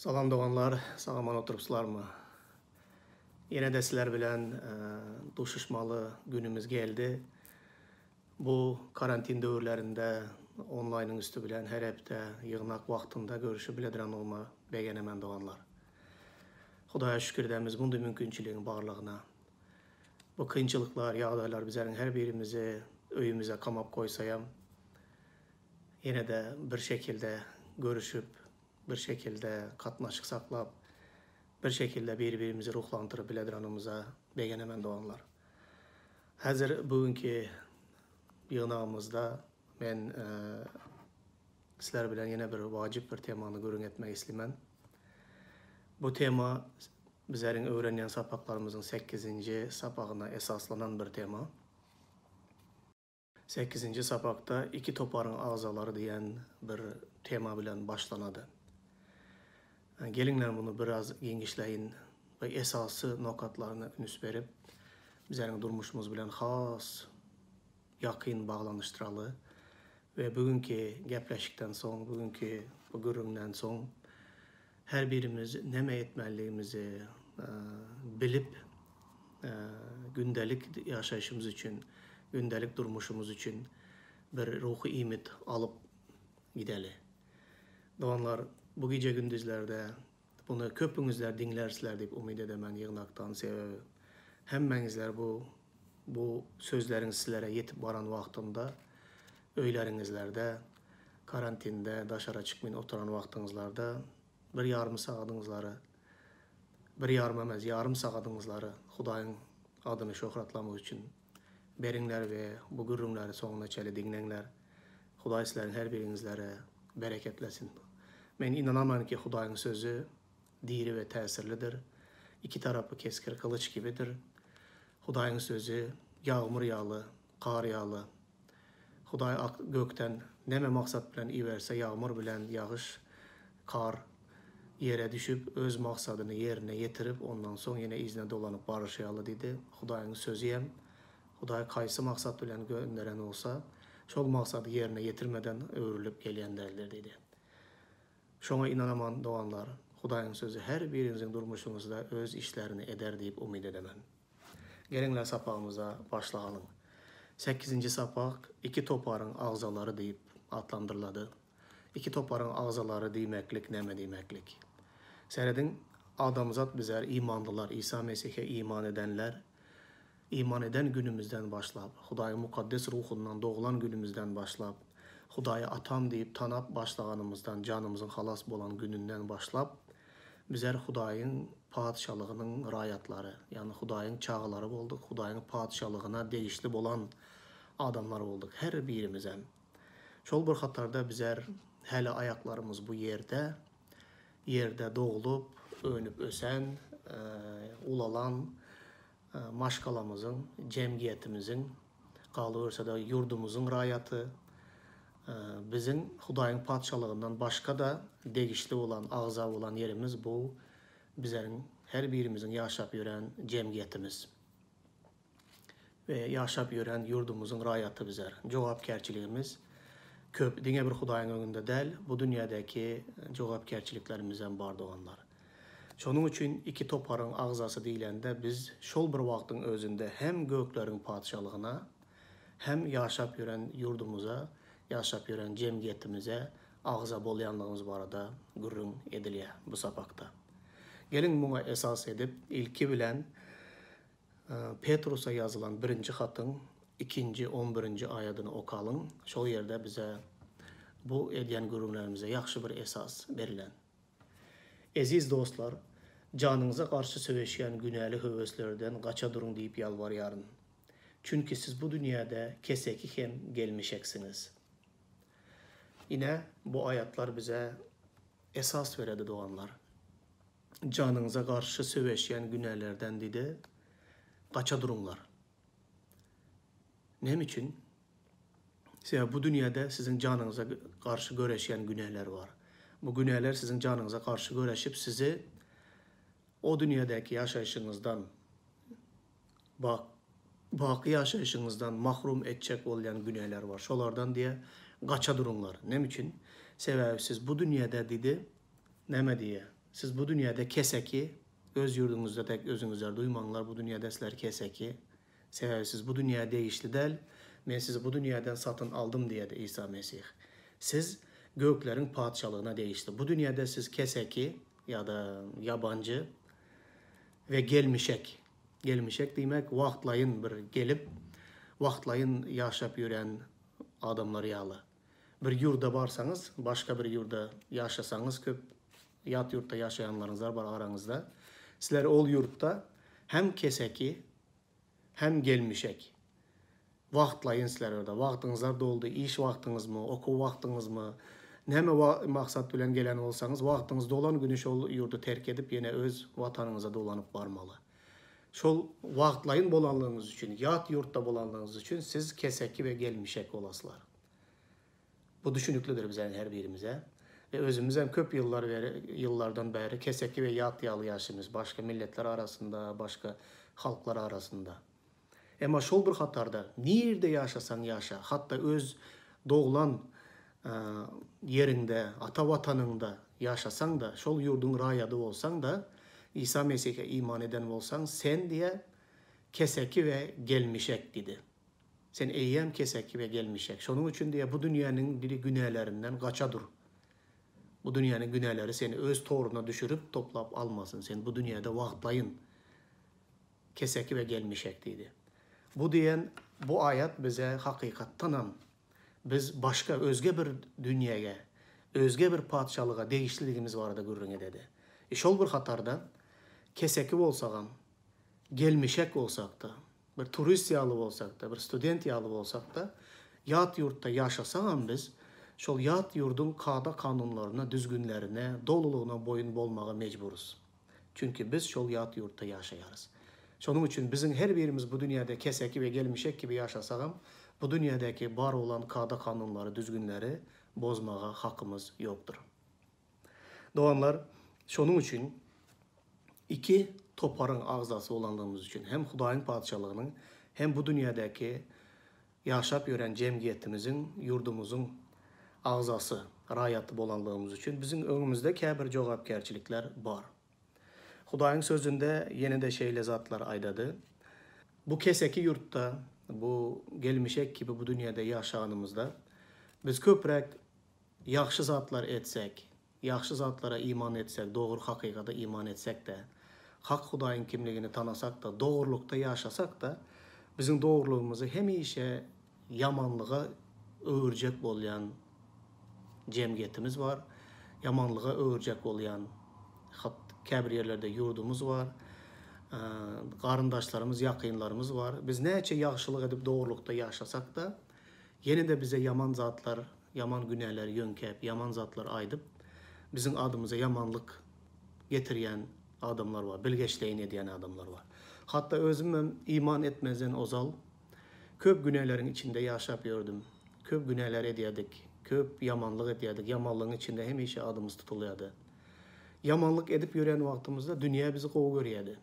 Salam doğanlar, salaman oturupsuzlarmı? Yine de sizler bilen duşuşmalı günümüz geldi. Bu karantin dövrlerinde online'ın üstü bilen her hepte yığınak vaktinde görüşü bilediren olma beğenemen doğanlar. Xudaya şükür edemiz bunday mümkünçiliğin bağlılığına. Bu kıyınçılıklar, yağdaylar bizlerin her birimizi öyümüze kamap koysayam, yine de bir şekilde görüşüp, bir şekilde katnaşık saklap, bir şekilde birbirimizi ruhlandırıp bilediranımıza beğenemen doğanlar. Hazır bugünkü yığınağımızda ben sizler bilen yine bir vacip bir temanı görün etmek istedim. Bu tema bizlerin öğrenen sapaklarımızın 8. sapağına esaslanan bir tema. 8. sapakta iki toparın ağzaları diyen bir tema bilen başlanadı. Gelinler bunu biraz genişleyin ve esası nokatlarını üns verip bizlerin durmuşumuz bilen has yakın bağlanıştıralı ve bugünkü gepleşikten son, bugünkü bu görümden son her birimiz neme etmeliğimizi bilip gündelik yaşayışımız için, gündelik durmuşumuz için bir ruhu imit alıp gideli. Doğanlar bu gece gündüzlerde bunu köpünüzler dinlersizler deyip umid edemen yığınaktan sebebi. Hemmenizler bu sözlerin sizlere yetip varan vaktinde öylerinizlerde, karantinde, daşara çıkmayın oturan vaktinizlerde bir yarım sağadınızları, bir yarım sağadınızları Xudayın adını şöhratlamak için berinler ve bu gürrümleri sonuna çeli dinlenler. Xuday sizlerin her birinizlere bereketlesin. Ben inanamam ki Xudayın sözü diri ve tesirlidir. İki tarafı keskir kılıç gibidir. Xudayın sözü yağmur yağlı, kar yağlı. Xuday gökten neme maksat bilen iverse yağmur bilen yağış, kar yere düşüp öz maksadını yerine getirip ondan sonra yine izne dolanıp barışayalı dedi. Xudayın sözü hem Xuday kaysı maksat bilen gönderen olsa çok maksadı yerine getirmeden öğrülüp geleyenlerdir dedi. Şuna inanaman doğanlar, Xudayın sözü her birinizin durmuşunuzda öz işlerini eder deyip umid edemem. Gelinler sapağımıza başlayalım. 8. sapak iki toparın ağzaları deyip adlandırıladı. İki toparın ağzaları demeklik neme demeklik. Seyredin adamzat bizler imanlılar, İsa Mesih'e iman edenler, iman eden günümüzden başlayıp, Xudayın mukaddes ruhundan doğulan günümüzden başlayıp, Xudayı atam deyip tanap başlağanımızdan, canımızın halas bolan gününden başlayıp, bizler Xudayın padişalığının rayatları, yani Xudayın çağları olduk, Xudayın padişalığına değişli bolan adamlar olduk, her birimize. Şol bir xatlarda bizler hele ayaklarımız bu yerde doğulup, önüp ösen, ulalan maşkalamızın, cemiyetimizin, kalıverse da yurdumuzun rayatı, bizim Xudayın padişalığından başka da değişli olan, ağza olan yerimiz bu, bizlerin her birimizin yaşap yören cemiyetimiz. Ve yaşap yören yurdumuzun rayatı bizler. Cevapkerçiliğimiz köp, dine bir Xudayın önünde değil, bu dünyadaki cevapkerçiliklerimizden bar doğanlar. Şunun için iki toparın ağzası deyilende biz şol bir vaktin özünde hem göklerin padişalığına hem yaşap yören yurdumuza, yaşap yören cemiyetimize ağza bolayanlığımız barada gürrün ediliye bu sapakta. Gelin buna esas edip ilki bilen Petrus'a yazılan 1. xatın 2. 11. ayadını okalım. Şol yerde bize bu ediyen gürrünlerimize yaxşı bir esas verilen. Aziz dostlar, canınıza karşı söveşen günahlı höveslerden kaça durun deyip yalvarıyorum. Çünkü siz bu dünyada keseki hem gelmişeksiniz. Yine bu ayetler bize esas veredi doğanlar. Canınıza karşı söveşen günahlardan dedi, kaça durunlar. Ne için? Bu dünyada sizin canınıza karşı göreşen günahlar var. Bu günahlar sizin canınıza karşı göreşip sizi o dünyadaki yaşayışınızdan, baki yaşayışınızdan mahrum edecek olan günahlar var. Şolardan diye kaça durunlar. Ne için? Sebebi siz bu dünyada dedi, neme diye siz bu dünyada keseki, öz yurdunuzda tek özünüzler duymanlar, bu dünyada sizler keseki. Sebebi siz bu dünya değişti del, ben sizi bu dünyadan satın aldım diye de İsa Mesih. Siz göklerin padişalığına değişti. Bu dünyada siz keseki ya da yabancı ve gelmişek. Gelmişek demek vaxtlayın bir gelip, vaxtlayın yaşap yürüyen adamlar yalı. Bir yurda varsanız, başka bir yurda yaşasanız, köp yat yurtta yaşayanlarınız var aranızda. Sizler ol yurtta hem keseki hem gelmişek. Vaxtlayın sizler orada. Vaxtınızlar doldu. İş vaxtınız mı, oku vaxtınız mı? Neme maksat bilen gelen olsanız, vaxtınız dolan güneş yurdu terk edip yine öz vatanınıza dolanıp varmalı. Şol vaxtlayın bolanlığınız için, yat yurtta bolanlığınız için siz keseki ve gelmişek olasılar. Bu düşünüklüdür bize her birimize. Ve özümüz hem köp yıllardan beri keseki ve yat yalı yaşımız. Başka milletler arasında, başka halklar arasında. Ama şol bir hatarda, nerede yaşasan yaşa, hatta öz doğulan yerinde, ata vatanında yaşasan da, şol yurdun rayadı olsan da, İsa Mesih'e iman eden olsan, sen diye keseki ve gelmişek dedi. Sen eyyem keseki ve gelmişek. Şunun için diye bu dünyanın biri günahlarından kaçadır. Bu dünyanın günahları seni öz toruna düşürüp toplap almasın. Sen bu dünyada vaxtlayın keseki ve gelmişek dedi. Bu diyen bu ayet bize hakikattanam biz başka özge bir dünyaya, özge bir padişalığa değişikliğimiz var da görürüne dedi. Şol bir hatarda keseki olsağım, gelmişek olsak da, bir turist yalı olsak da, bir student yalı olsak da, yat yurtta yaşasağım biz, şol yat yurdun kada kanunlarına, düzgünlerine, doluluğuna boyun bolmağa mecburuz. Çünkü biz şol yat yurtta yaşayarız. Şunun için bizim her birimiz bu dünyada keseki ve gelmişek gibi yaşasağım, bu dünyadaki var olan kada kanunları, düzgünleri bozmağa hakkımız yoktur. Doğanlar, şunun için iki toparın ağzası olandığımız için hem Hudayın padişalığının hem bu dünyadaki yaşap yören cemiyetimizin, yurdumuzun ağzası, rayatı olandığımız için bizim önümüzde kəbir cevapkerçilikler var. Hudayın sözünde yeni de şeyle zatlar aydadı. Bu keseki yurtta, bu gelmişek gibi bu dünyada yaşanımızda biz köprek yaxşı zatlar etsek, yaxşı zatlara iman etsek, doğru hakikata iman etsek de, hak Hudayın kimliğini tanısak da, doğrulukta yaşasak da, bizim doğruluğumuzu hemişe yamanlığa öğürecek olayan cemiyetimiz var. Yamanlığa öğürecek olayan kəbir yerlerde yurdumuz var. Qarındaşlarımız, yakınlarımız var. Biz nece yaxşılıq edip doğrulukta yaşasak da, yine de bize yaman zatlar, yaman günahlar yönkep, yaman zatlar aydıp, bizim adımıza yamanlık getiriyen adamlar var, bilgeçleyin ediyen adamlar var. Hatta özüm iman etmezden ozal, köp günahların içinde yaşap gördüm. Köp günahlar ediyordik, köp yamanlık ediyordik. Yamanlığın içinde hemişe adımız tutuluyordu. Yamanlık edip yürüyen vaktimizde dünya bizi qov görüyordu.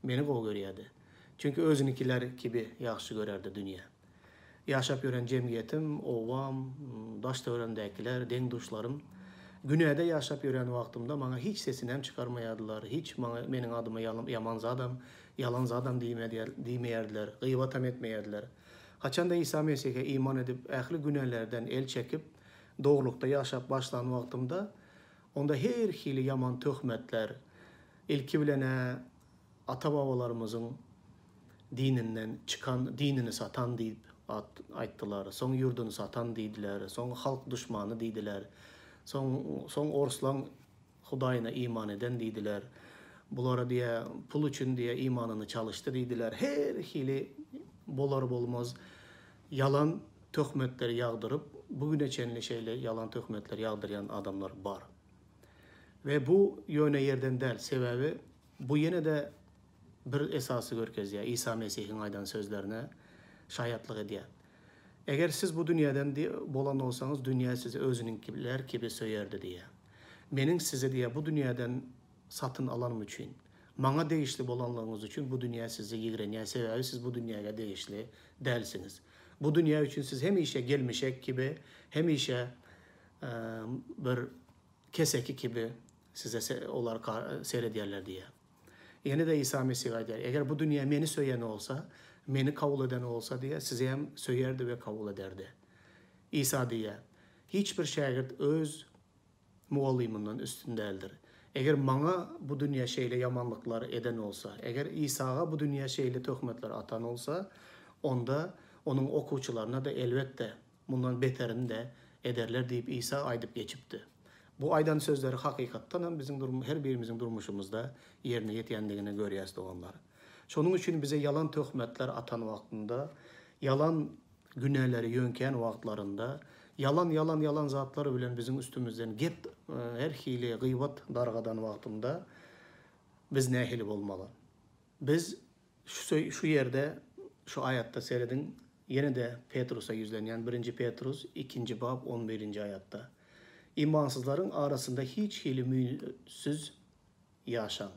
Beni qov görüyordu. Çünkü özünkiler gibi yaxşı görerdi dünya. Yaşap yürüyen cemiyetim, ovam, daş dövründekiler, den duşlarım, güneyde yaşap yürüyen vaktimde bana hiç sesini çıkarmayadılar. Hiç benim adıma yalan adam demeyerdiler, gıybatam etmeyerdiler. Haçan da İsa Mesih'e iman edip, ehli günahlardan el çekip, doğrulukta yaşap başlayan vaktimde, onda her hili yaman töhmetler, ilki bilene ata-babalarımızın dininden çıkan, dinini satan deyip ayttılar. Son yurdunu satan deydiler, son halk düşmanı deydiler, son orslan Hudayına iman eden deydiler. Bulara diye, pul için diye imanını çalıştı deydiler. Her hili bolar bolmaz yalan töhmetleri yağdırıp, bugüne çenli şeyle yalan töhmetleri yağdıran adamlar var. Ve bu yöne yerden değil, sebebi bu yine de bir esası görkez ya, İsa Mesih'in aydan sözlerine şayatlık ediyor. Eğer siz bu dünyadan bolan olsanız, dünya sizi özününkiler gibi söyerdi diye. Benim size diye bu dünyadan satın alanım için, bana değişli bolanlığınız için bu dünya sizi yigren, sebebi siz bu dünyaya değişli değilsiniz. Bu dünya için siz hem işe gelmişek gibi, hem işe bir keseki gibi size olar seyrederler diye. Yine de İsa Mesih aylar, eğer bu dünya meni söyleyen olsa, meni kabul eden olsa diye size hem söylerdi ve kabul ederdi. İsa diye, hiçbir şagird öz muallimundan üstün değildir. Eğer bana bu dünya şeyle yamanlıklar eden olsa, eğer İsa'ga bu dünya şeyle töhmetler atan olsa, onda onun okuçularına da elbette bundan beterini de ederler deyip İsa aydıp geçipti. Bu aydan sözleri hakikattan hem bizim her birimizin durmuşumuzda yerine yetyendiğine görüyoruz doğanlar. Şunun için bize yalan töhmetler atan vaktinde, yalan günahları yönken vaktlarında, yalan zatları bilen bizim üstümüzden gep her hile gıybat dargadan vaktında biz nehili olmalı. Biz şu yerde, şu ayatta seyredin, yine de Petrus'a yüzlenen 1. Petrus 2. bab 11. ayatta. İmansızların arasında hiç hili mühünsüz yaşan.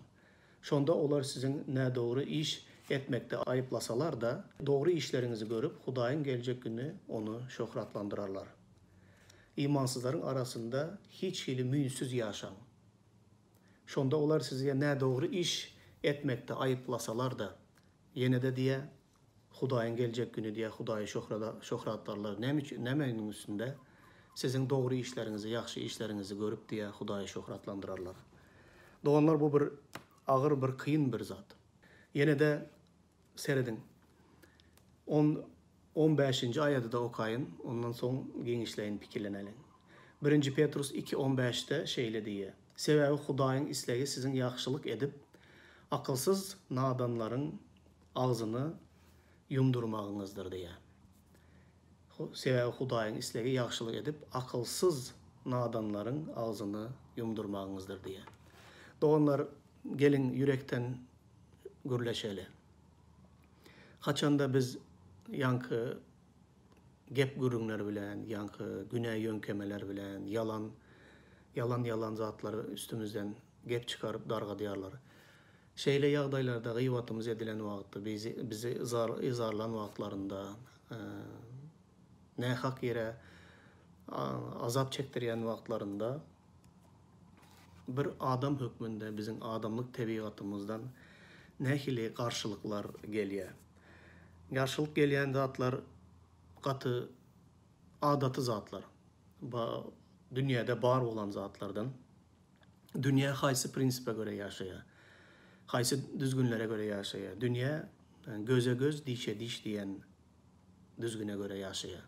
Şonda olar sizin ne doğru iş etmekte ayıplasalar da doğru işlerinizi görüp Hudayın gelecek günü onu şöhratlandırarlar. İmansızların arasında hiç hili mühünsüz yaşan. Şonda olar size ne doğru iş etmekte ayıplasalar da yine de diye Hudayın gelecek günü diye Hudayı şöhratlarlar. Nemenin üstünde sizin doğru işlerinizi, yaxşı işlerinizi görüp diye Hudayı şöhratlandırarlar. Doğanlar bu bir ağır bir kıyın bir zat. Yine de seyredin. 15. ayeti da okuyun. Ondan son genişleyin, fikirlenelim. 1. Petrus 2.15'te şeyle diye. Sebebi Hudayın isleği sizin yaxşılık edip akılsız nadanların ağzını yumdurmağınızdır diye. Sebebi Hudayın isleği yaxşılık edip akılsız nadanların ağzını yumdurmağınızdır diye. Doğanlar gelin yürekten gürleşeli. Haçanda biz yankı gep gürünler bilen, yankı güney yönkemeler bilen, yalan zatları üstümüzden gep çıkarıp darga diyarlar. Şeyle yağdaylarda gıyvatımız edilen vakitte, bizi izarlan vaktlarında, ne hak yere azap çektiren vaktlarında bir adam hükmünde bizim adamlık tabiatımızdan nehili karşılıklar geliyor. Karşılık gelen zatlar katı adatı zatlar. Dünyada var olan zatlardan. Dünya haysi prinsipe göre yaşaya. Haysi düzgünlere göre yaşaya. Dünya göze göz, dişe diş diyen düzgüne göre yaşaya.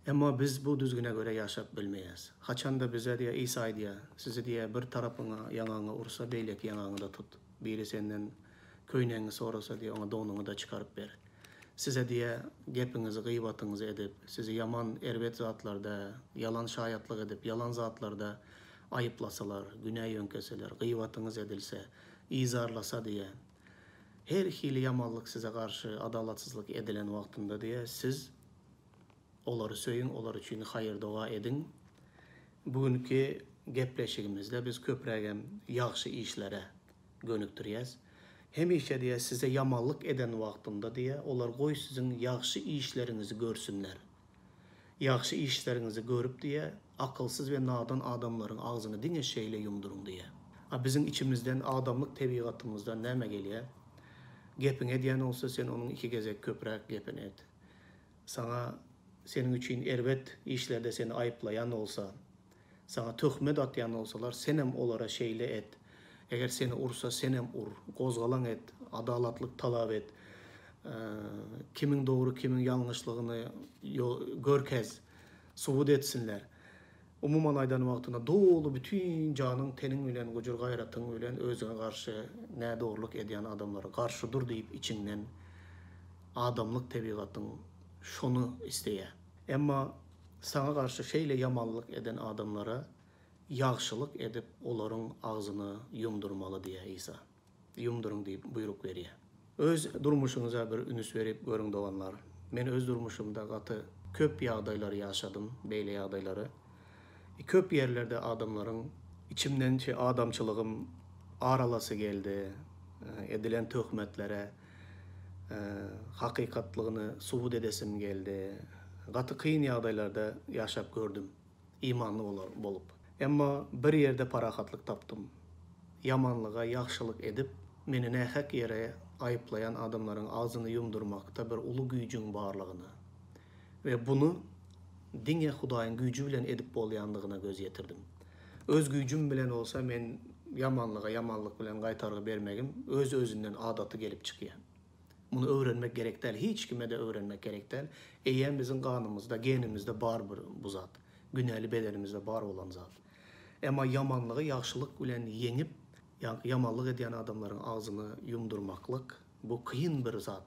Ama biz bu düzgüne göre yaşap bilmeyiz. Haçan da bize diye İsa diye, sizi diye bir tarafına yanağına ursa beylek yanağını da tut. Biri senden köyneni sorasa diye ona donunu da çıkarıp ver. Size diye gepinizi, gıybatınızı edip, sizi yaman erbet zatlarda, yalan şayatlık edip, yalan zatlarda ayıplasalar, günah yönkeseler, gıybatınız edilse, izarlasa diye, her hili yamanlık size karşı adalatsızlık edilen vaktinde diye siz onları söyleyin, onlar için hayır dua edin. Bugünkü gepleşigimizde biz köpregen yaxşı işlere gönüktürüyez. Hem işe diye size yamanlık eden vaktinde diye onlar koy sizin yaxşı işlerinizi görsünler. Yaxşı işlerinizi görüp diye akılsız ve nadan adamların ağzını dine şeyle yumdurun diye. Bizim içimizden adamlık tabiatımızdan neme geliyor? Gepin ediyen olsa sen onun iki gezek köprek gepin et. Sana senin için erbet işlerde seni ayıplayan olsa, sana töhmet atyan olsalar, senem olara şeyle et. Eğer seni ursa senem ur, kozgalan et, adalatlık talap et. Kimin doğru, kimin yanlışlığını görkez, subut etsinler. Umuman aydan vaktında dolu bütün canın, tenin bilen, gücür gayratın bilen özüne karşı ne doğruluk ediyen adamlara karşı dur deyip içinden adamlık tabiatın şunu isteye. Ama sana karşı şeyle yamanlık eden adamlara yaxşılık edip onların ağzını yumdurmalı diye İsa. Yumdurun deyip buyruk veriyor. Öz durmuşunuza bir ünüs verip görün doğanlar. Ben öz durmuşumda katı köp yağdayları yaşadım, beyle yağdayları. Köp yerlerde adamların içimden adamçılığım aralası geldi. Edilen töhmetlere hakikatlığını subut edesim geldi. Katı kıyın yağdaylarda yaşap gördüm. İmanlı olup. Ama bir yerde parahatlık taptım. yamanlığa yaxşılık edip meni nähak yere ayıplayan adamların ağzını yumdurmakta bir ulu gücün barlığını ve bunu dinge Hudaýyň güýji bilen edip bolýandygyna göz ýetirdim. Öz güýjüm bilen olsa men yamanlyk bilen gaýtargy bermegim öz özünden adaty gelip çykýar. Bunu öwrenmek gerek däl, hiç kime de öwrenmek gerek däl. Eýen biziň ganymyzda, genimizde bar bu zat. Günäli bedenimizde bar bolan zat. Emma yamanlygy ýaxşylyk bilen ýeňip, yamanlyk edýän adamlaryň ağzyny yumdurmaklyk bu kıyın bir zat.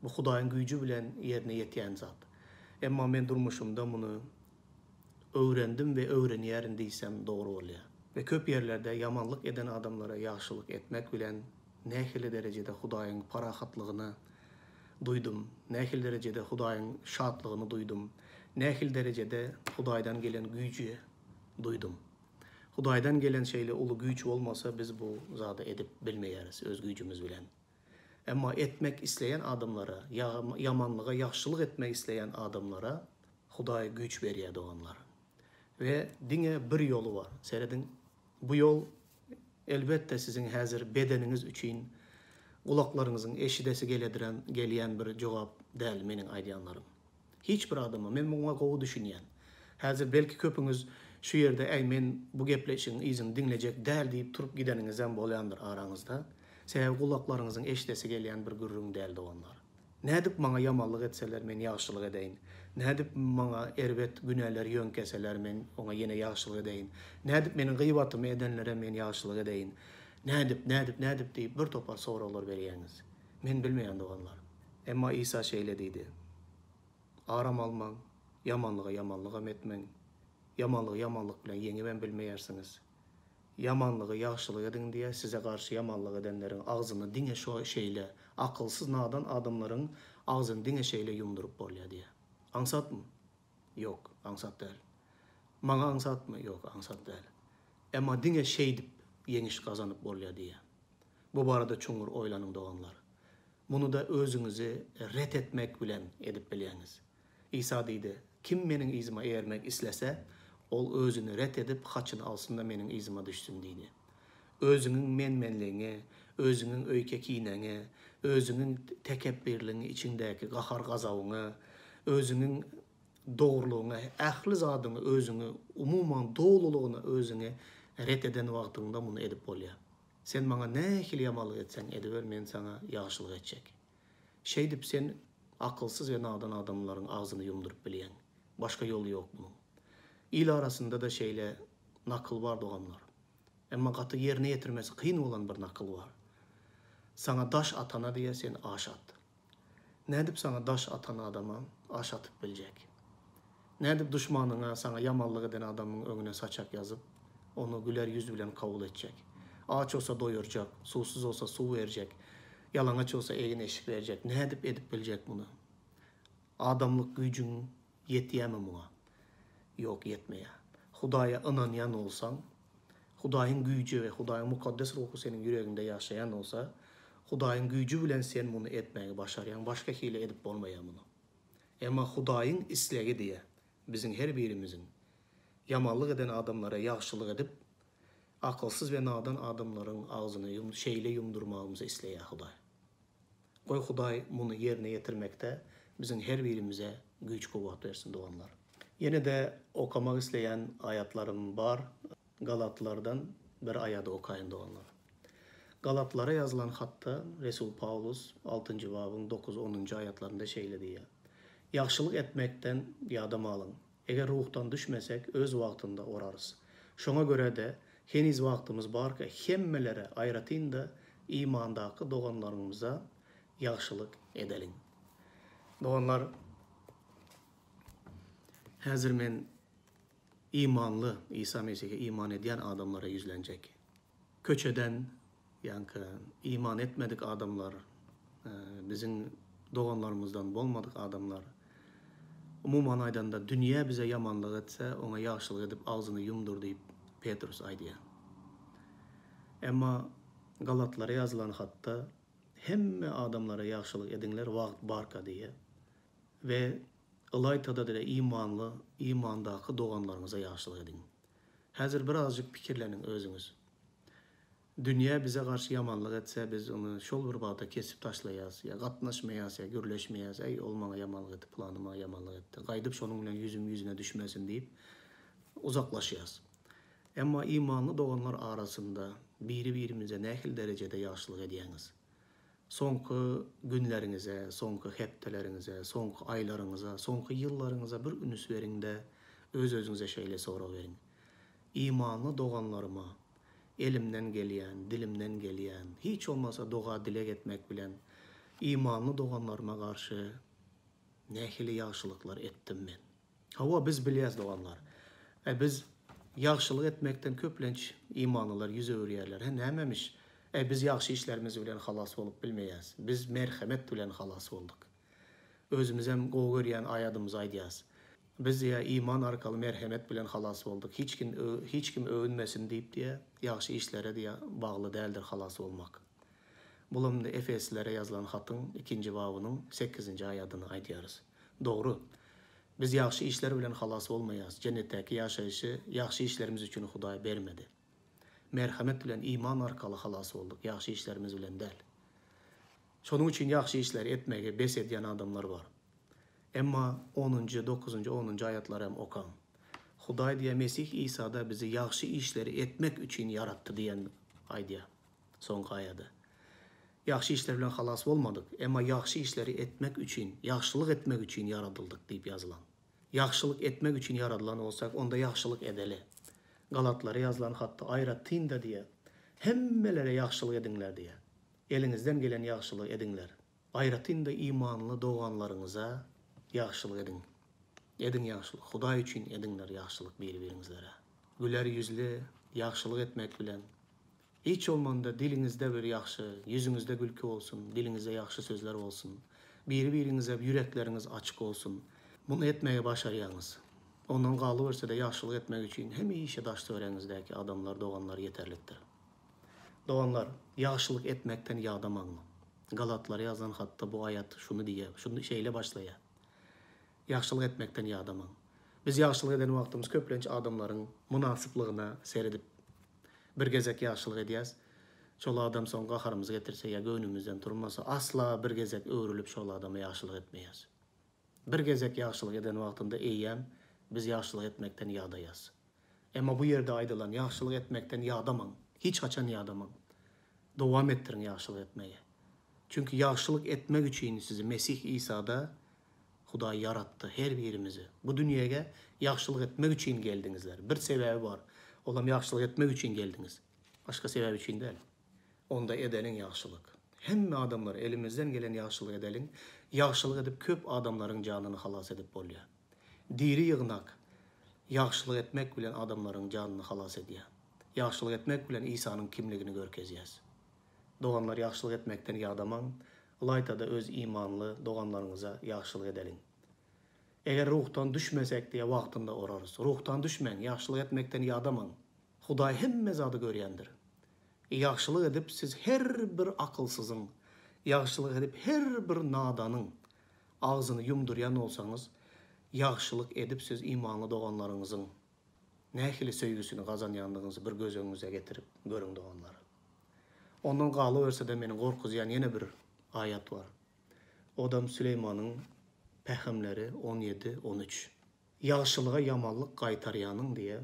Bu Hudaýyň güýji bilen ýerine ýetýän zat. Emma men durmuşumda bunu öwrendim ve öwrenýärin diýsem dogry bolýar. Ve köp yerlerde yamanlyk eden adamlara yaxşylyk etmek bilen nähili derecede Hudaýyň parahatlygyny duydum. Nähili derecede Hudaýyň şadlygyny duydum. Nähili derecede Hudaýdan gelen güýjü duydum. Hudaýdan gelen şeýle ulu güýç bolmasa biz bu zady edip bilmeýäris öz güýjümiz bilen. Emma etmek isleyen adamlara, yamanlığa yaxşılık etmek isleyen adamlara Hudaý güç berýär onlar. Ve dine bir yolu var. Seredin, bu yol elbette sizin hazır bedeniniz üçün kulaklarınızın eşidesi gelýän bir jogap däl menin aýdýanlarym. Hiç bir adamı men muňa gowy düşünýän. Hazır belki köpüňiz şu yerde men bu gepleşiň izini dinlejek däl diýip turup gideniniz hem bolýandyr araňyzda. Sebäbi kulaklarınızın eşidesi gelýän bir gürrüň däl onlar. Nädip maňa yamanlyk etseler men ýaxşylyk edeýin. Nädip maňa erbet günäler ýönkeseler men oňa ýene ýaxşylyk edeýin. Nädip meniň gıybatymy edenlere men ýaxşylyk edeýin. Nädip diýip bir topar soralar berýäňiz. Men bilmeýän doganlar. Emma İsa şeýle diýdi. Aram almaň, yamanlyga yamanlyk etmeň. Yamanlyk bilen ýeňiben bilmeýärsiňiz. Yamanlygy ýaxşylyk edin diye size karşı yamanlyk edenlerin ağzını dine şu şeýle, akılsız nadan adamların ağzını dine şeýle yumdurup bolýar diye. Aňsatmy? Yok, aňsat däl. Maňa aňsatmy? Yok, aňsat däl. Emma dine şeýdip ýeňiş gazanyp bolýar diye. Bu barada çoňur oýlanyň doganlar. Bunu da özüňizi ret etmek bilen edip bilýäňiz. İsa diýdi, kim meniň izime eýermek islese, ol özünü ret edip haçını alsın da menin izime düşsün diýdi. Özüňiň menmenliğine, özüňiň öýke kiýnäňe, özüňiň tekebbirliğine içindäki gahar gazawyňa, özüňiň dogrulygyna, ähli zadyňy özüňi umuman dogrulygyna özüňe ret eden wagtynda bunu edip bolýar. Sen maňa nähili yamanlyk etseň ediber, men sana ýaxşylyk etjek. Şeýdip sen akılsız ve nadan adamlaryň ağzyny yumdurup bilýän. Başka yolu yok bunun. İl arasında da şeýle nakıl var doganlar. Emma gaty ýerine ýetirmesi kıyın olan bir nakıl var. Sana daş atana diye sen aş at. Nädip sana daş atana adama aş atıp biljek? Nädip düşmanyňa sana yamanlyk eden adamyň öňüne saçak yazıp onu güler yüz bilen kabul etjek? Aç olsa doýurjak, susuz olsa su berjek, yalaňaç olsa egin eşik berjek. Nädip edip biljek bunu? Adamlyk güýjüň ýetýärmi muňa? Yok, yetmeýär. Hudaýa inanýan olsaň, Hudaýyň güýji we Hudaýyň mukaddes ruhu senin ýüreginde ýaşaýan olsa, Hudaýyň güýji bilen sen bunu etmäge başarýan, başka hile edip bolmaýar bunu. Emma Hudaýyň islegi diýe biziň her birimiziň yamanlyk eden adamlara ýaxşylyk edip, akılsız ve nadan adamlaryň ağzyny şeýle yumdurmagymyzy isleýär Hudaý. Goý Hudaý bunu ýerine ýetirmekde biziň her birimize güýç kuwwat bersin doganlar. Yine de okamak isteyen ayatlarım var. Galatlardan bir ayada okayın doganlar. Galatlara yazılan hatta Resul Paulus 6. babın 9-10. ayatlarında şeýle diýär. Yaxşylyk etmekten ýadam alın. Eger ruhtan düşmesek öz wagtynda orarız. Şoňa göre de heniz wagtymyz barka hemmelere aýratyn da imandaky doganlarymyza yaxşylyk edelin. Doganlar, hazır men imanlı, İsa Mesih'e iman edýän adamlara yüzlenjek. Köçeden, yankı iman etmedik adamlar, bizim doğanlarımızdan bolmadık adamlar, umuman aydanda dünya bize yamanlyk etse, ona ýaxşylyk edip ağzyny yumdur diýip Petrus aýdýar. Emma Galatlara yazılan hatta hemme adamlara ýaxşylyk edinler wagt barka diýe ve Ilaytada da imanlı, imandaky doganlarymyza ýaxşylyk edin. Häzir birazjyk pikirleniň özüňiz. Dünya bize karşı yamanlık etse biz onu şol bir bağda kesip taşlayaz ya katnaşmayaz ya gürleşmeyaz. Ey olmana yamanlık etti, planıma yamanlık etti. Qaydıp şonun bilen yüzüne düşmesin deyip uzaklaşıyaz. Ama imanlı doğanlar arasında birimize nähil derecede yaşlılık ediyeniz. Sonku günlerinize, sonku heptelerinize, sonku aylarınıza, sonku yıllarınıza bir ünüs verin de öz-özünüze şeyle sonra verin. İmanlı doğanlarıma, elimden geliyen, dilimden geliyen, hiç olmasa doğa dile etmek bilen, imanlı doğanlarıma karşı nähili yaxşılıklar ettim ben. Hava biz biliyaz doğanlar. Biz yaxşılık etmekten köplenç imanlılar yüze öğreyerler. Nämemiş? Biz yaxşı işlerimiz bilen halas olup bilmeyiz. Biz merhamet bilen halas olduk. Özümüz hem qoğu görýän ayadımız aýdýas. Biz ya iman arkaly merhamet bilen halas olduk. Hiç kim övünmesin deyip diye yaxşı işlere diye bağlı değildir halas olmak. Bulamda Efeslere yazılan hatın 2. babynyň 8. aýadyny aýdýarys. Doğru. Biz yaxşı işler bilen halas olmayaz. Cennetdäki yaşayışı yaxşı işlerimiz üçün Hudaý bermedi. Merhamet bilen iman arkaly halas olduk. Yaxşı işlerimiz bilen değil. Şonun üçün yaxşı işler etmege bes edýän adamlar var. Emma 10. 9. 10. ayatlar hem okam. Hudaý diye Mesih İsa'da bizi yaxşı işleri etmek üçün yarattı diýen aýdýa. Soňky aýada. Yaxşı işler bilen halas olmadık. Emma yaxşı işleri etmek üçün, yaxşılık etmek üçün yaradıldık deyip yazılan. Yaxşılık etmek üçün yaradılan olsak onda yaxşılık edeli. Galatlara yazılan hatta ayratyn da diye. Hemmelere yaxşılık edinler diye. Elinizden gelen yaxşılık edinler. Ayratyn da imanlı doğanlarınıza yaxşılık edin. Edin yaxşılık. Hudaý üçün edinler yaxşılık bir-birinizlere. Güler yüzlü yaxşılık etmek bilen. Hiç olmanda dilinizde bir yaxşı, yüzünüzde gülkü olsun, dilinizde yaxşı sözler olsun. Bir-birinize yürekleriniz açık olsun. Bunu etmeye başarıyanız. Ondan qalıverse de yaxşılık etmek için hem işe daşta öğrenizdeki adamlar, doğanlar yeterliktir. Doğanlar, yaxşılık etmekten yağdamanlı. Galatlara yazan hatta bu ayat şunu diye, şunu şeyle başlaya. Yaxşılık etmekten yağdaman. Biz yaxşılık eden vaxtımız köplenç adamların münasıplığına seyredip bir gezek yaxşılık edýäs. Şol adam soň gaharymyzy getirse ya göwnümizden turmasa asla bir gezek öwrülip şol adama yaxşılık etmeýäs. Bir gezek yaxşılık eden wagtynda eýýäm biz yaxşılık etmekten ýagdaýas. Emma bu ýerde aýdylan yaxşılık etmekten ýagdaman, hiç haçan ýagdaman. Dowam ettirin yaxşılık etmeye. Çünkü yaxşılık etmek üçün sizi Mesih İsa'da Hudaý yarattı her birimizi. Bu dünýäge yaxşılık etmek üçün geldiňizler. Bir sebebi var. Olam yaxşılık etmek üçün geldiniz. Başka sebep için değil. Onda edenin yaxşılık. Hemme adamlar elimizden gelen yaxşılık edelim. Yaxşılık edip köp adamların canını halas edip bolýar. Diri yığnak yaxşılık etmek bilen adamların canını halas edýär. Yaxşılık etmek bilen İsa'nın kimligini görkezýäs. Doğanlar yaxşılık etmekten ýagdaman, Ilayta da öz imanlı doğanlarınıza yaxşılık edelim. Eğer ruhtan düşmesek diye vaktinde orarız. Ruhtan düşmen, yaxşılık etmekten ýagdaman. Hudaý hemme zady görýändir. Yaxşılık edip siz her bir akılsızın, yaxşılık edip her bir nadanyň ağzını yumduryan olsanız, yaxşılık edip siz imanlı doğanlarınızın nähili söýgüsini gazanýandygyňyzy bir göz öňüňize getirip görüň doğanlar. Ondan galyberse de meni gorkuzayan ýene bir ayat var. Odam Süleymanyň Pähemleri 17-13. Yaxşılığa yamanlık qaytarýanyň diye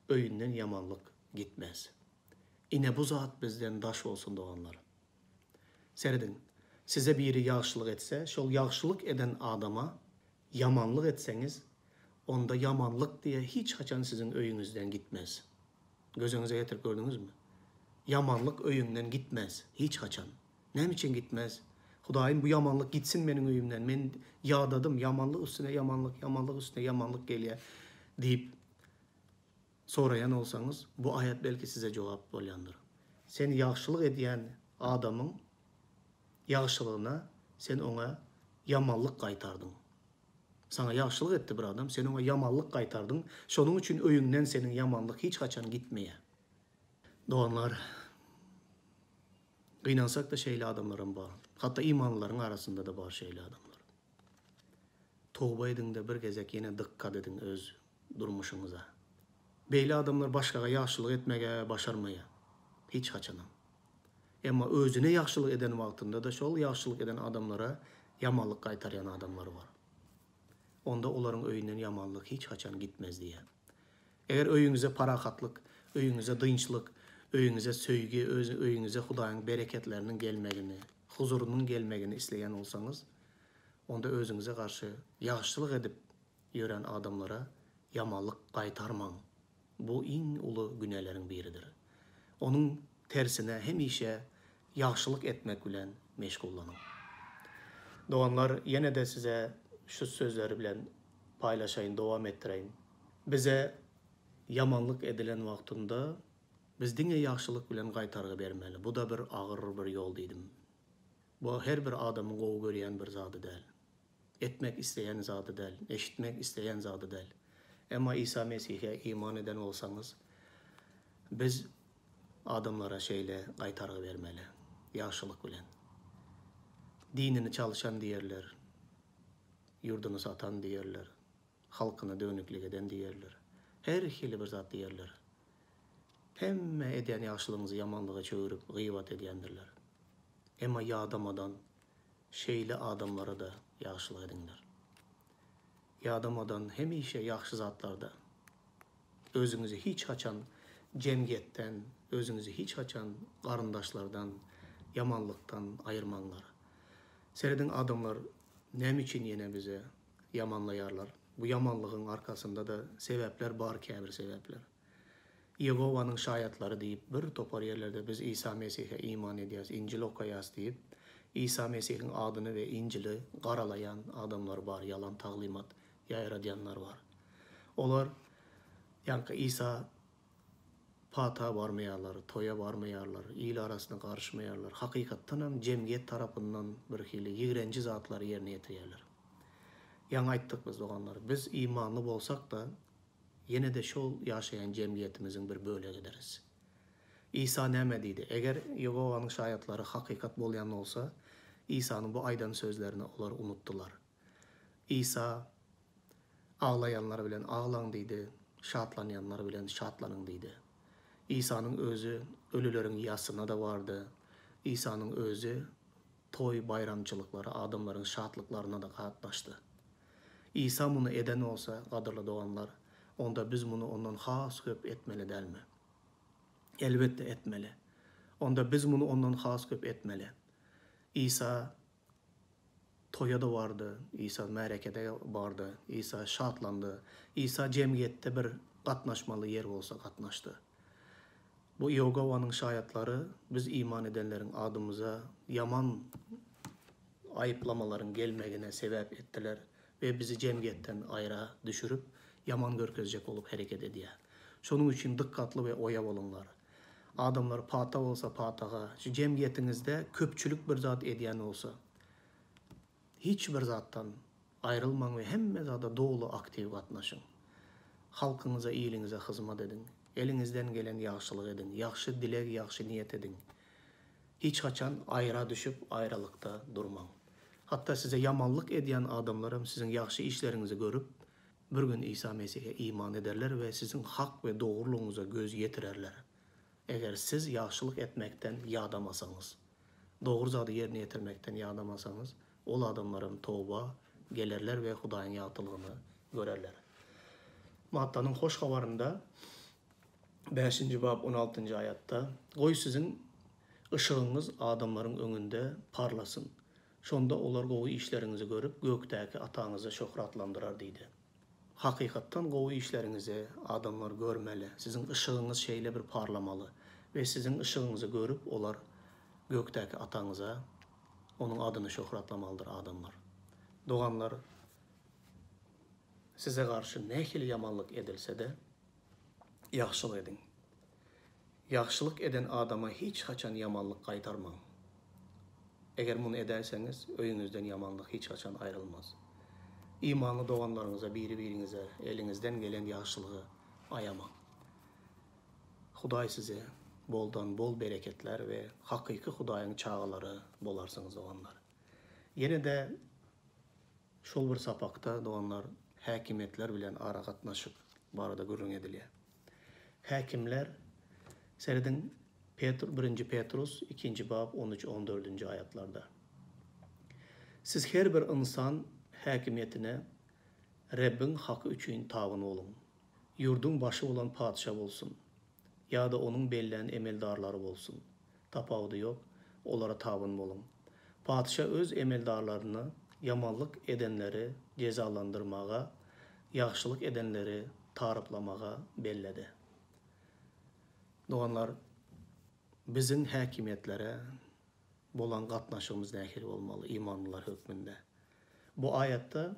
öýünden yamanlık gitmez. Ine bu zat bizden daş olsun doğanlar. Seredin, size biri yaxşılık etse, şol yaxşılık eden adama yamanlık etseniz, onda yamanlık diye hiç haçan sizin öýüňizden gitmez. Gözüňize getirip gördünüz mü? Yamanlık öýüňden gitmez, hiç haçan. Näme için gitmez? Hudaýym bu yamanlık gitsin benim öýümden. Men ýağdadım, yamanlık üstüne yamanlık, yamanlık üstüne yamanlık gelýär deyip sorayan olsanız bu ayet belki size cevap bolýandyr. Sen yaxşılık edýän adamın yaxşılığına sen ona yamanlık qaytardyň. Sana yaxşılık etdi bir adam, sen ona yamanlık qaytardyň. Şonuň üçin öýüňden senin yamanlık hiç haçan gitmeýär. Doğanlar, gynansak da şeyli adamlarım var. Hatta imanlıların arasında da var şeyli adamlar. Tövbe edin de bir gezek yine dikkat edin öz durmuşunuza. Beyli adamlar başkaga yaxşılık etmege başarmaya. Hiç haçanam. Ama özüne yaxşılık eden vaxtında da şol yaxşılık eden adamlara yamanlık qaytaryan adamlar var. Onda onların öyünden yamanlık hiç haçan gitmez diye. Eğer öyünüze paraxatlık, öyünüze dıyınçlık, öyünüze söйgi, öyünüze Hudaýyň bereketlerinin gelmegini, huzurunun gelmegini isleyen olsanız, onda özüňize karşı yaxşılık edip yören adamlara yamanlık qaytarmaň. Bu iň ulu günelerin biridir. Onun tersine hemişe yaxşılık etmek bilen meşgullanyň. Doğanlar yine de size şu sözleri bilen paylaşayın, devam ettireyim. Bize yamanlık edilen vaxtında biz diňe yaxşılık bilen qaytargy bermeli. Bu da bir ağır bir yol dedim. Bu her bir adamın gowy görýän bir zady däl. Etmek isteyen zady däl, eşitmek isteyen zady däl. Ama İsa Mesih'e iman eden olsanız biz adamlara şeyle qaytargy bermeli. Yaxşılık bilen. Dinini çalışan diýerler. Yurdunu satan diýerler. Halkyna dönüklik eden diýerler. Her hili bir zat diýerler. Hemme edýän yaxşylygyňyzy yamanlyga çöwürip gıýbat edýändirler. Emma ýadamadan şeyli adamlara da yaxşylyk ediňler. Ýadamadan hemişe yaxşı zatlarda özüňizi hiç haçan cemgiýetden, özüňizi hiç haçan garyndaşlardan, yamanlyktan aýyrmaňlar. Serediň adamlar näme üçin ýene bize yamanlaýarlar? Bu yamanlygyň arkasında da sebepler bar, käbir sebepler. Yehowanyň şaýatlary diýip bir topar ýerlerde biz İsa Mesih'e iman edýäs, İncil okaýas diýip İsa Mesih'in adyny we İncili garalayan adamlar bar, yalan taglimat ýaýradýanlar var. Olar ýa-ni İsa pata barmaýarlar, toya barmaýarlar, il arasyna garşmaýarlar. Hakykatdan hem cemgiýet tarapyndan bir hili ýigrenji zatlary ýerine ýetirýärler. Ýa aýtdyk biz doganlar, biz imanly bolsak da yine de şol ýaşaýan cemgiýetimiziň bir bölegidiriz. İsa näme diýdi? Eger Yehowanyň şaýatlary hakykat bolýan bolsa, İsa'nın bu aýdan sözlerini olar unuttular. İsa ağlayanlar bilen ağlaň diýdi, şatlanýanlar bilen şatlanyň diýdi. İsa'nın özü ölülerin ýasyna da vardı. İsa'nın özü toy bayramçılıkları, adamların şatlıklarına da gatnaşdy. İsa bunu eden olsa, gadyrly doganlar, onda biz bunu ondan has köp etmeli dälmi? Elbette etmeli. Onda biz bunu ondan has köp etmeli. İsa toya da vardı, İsa märekede vardı, İsa şatlandı, İsa cemgiýetde bir gatnaşmaly yer bolsa gatnaşdy. Bu Yehowanyň şaýatlary biz iman edenlerin adymyza yaman aýyplamalaryň gelmegine sebep etdiler ve bizi cemgiýetden aýra düşürüp yaman görkezjek bolup hereket edýär. Şonuň üçin dikkatli we oýa bolunlar. Adamlar pata bolsa pataga, şu cemgiýetiňizde köpçülük bir zat edýän bolsa, hiç bir zattan aýrylmaň we hemme zada dolu aktiv gatnaşyň. Halkyňyza, ýylyňyza hyzmat edin. Eliňizden gelen yaxşylyk edin. Yaxşı dilek, yaxşı niyet edin. Hiç haçan aýra düşüp aýralykda durmaň. Hatta size yamanlyk edýän adamlar hem sizin yaxşı işlerinizi görüp bir gün İsa Mesih'e iman ederler ve sizin hak ve doğruluğunuza göz yetirerler. Eğer siz yaxşılık etmekten ýadamasaňyz, doğru zady ýerine ýetirmekten ýadamasaňyz, ol adamların towba gelerler ve Hudaýyň ýatylygyny görerler. Mattanyň hoş habarynda 5. bab 16. ayatda goý sizin ışığınız adamların öňünde parlasın. Şonda olar gowy işlerinizi görüp gökdäki ataňyzy şöhratlandyrar diýdi. Hakykatdan gowy işlerinizi adamlar görmeli. Sizin ışığınız şeýle bir parlamaly ve sizin ışığınızı görüp olar gökdäki ataňyza onun adyny şöhratlamalydyr adamlar. Doganlar, size karşı nähili yamanlyk edilse de yaxşylyk edin. Yaxşylyk eden adama hiç haçan yamanlyk qaytarmaň. Eger bunu ederseniz öýüňizden yamanlyk hiç haçan aýrylmaz. İmanly doganlaryňyza, biri-biriňize eliňizden gelen yaxşylygy aýamaň. Hudaý size boldan bol bereketler ve hakyky Hudaýyň çağalary bolarsyňyz doganlar. Yine de şol bir sapakta doganlar häkimetler bilen ara gatnaşyp barada gürrüň edilýär. Häkimler serediň 1. Petrus 2. bab 13-14. ayetlarda. Siz her bir insan hakimiyetine Rabbin hakkı üçün tavın olun. Yurdun başı olan padişah olsun. Ya da onun belleyen emeldarları olsun. Tapavdı yok, onlara tavın olun. Padişah öz emeldarlarını yamanlık edenleri cezalandırmağa, yaxşılık edenleri tarıplamağa belledi. Doğanlar, bizim hakimiyetlere bolan qatnaşığımız nähir olmalı imanlılar hükmünde. Bu ayette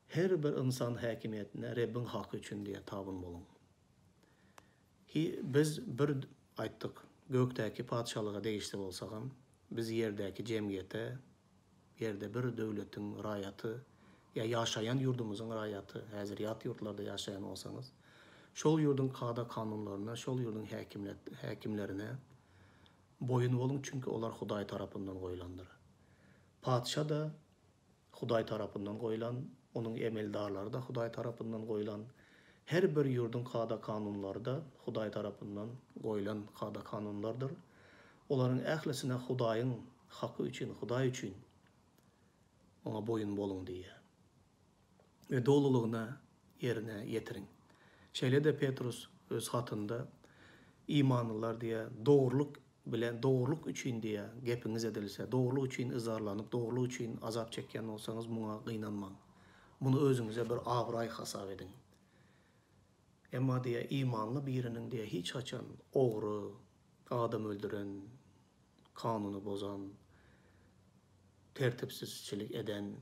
her bir insan hakimiyetine Rabbin hakkı üçün diye tavın olun. Biz bir ayttık, gökteki padişahlığa değişti olsağım, biz yerdeki cemiyete, yerde bir devletin rayatı, ya yaşayan yurdumuzun rayatı, hazır yat yurtlarda yaşayan olsanız, şol yurdun qada kanunlarına, şol yurdun hakimlerine boyun olun çünkü onlar Huday tarafından koyulandır. Padişah da Huday tarafından koyulan, onun emeldarları da Huday tarafından koyulan, her bir yurdun qada kanunları da Huday tarafından koyulan qada kanunlardır. Onların ählisine Hudayın hakkı üçün, Huday üçün ona boyun bolun diye. Ve doluluğuna yerine getirin. Şöyle de Petrus öz hatında imanlılar diye doğruluk bilen doğruluk üçün diye gepiniz edilse, doğruluk üçün izarlanıp, doğruluk üçün azap çeken olsanız buna kıynanman. Bunu özünüze bir ağray hasap edin. Ama diye imanlı birinin diye hiç açan, oğru, adam öldüren, kanunu bozan, tertipsizçilik eden,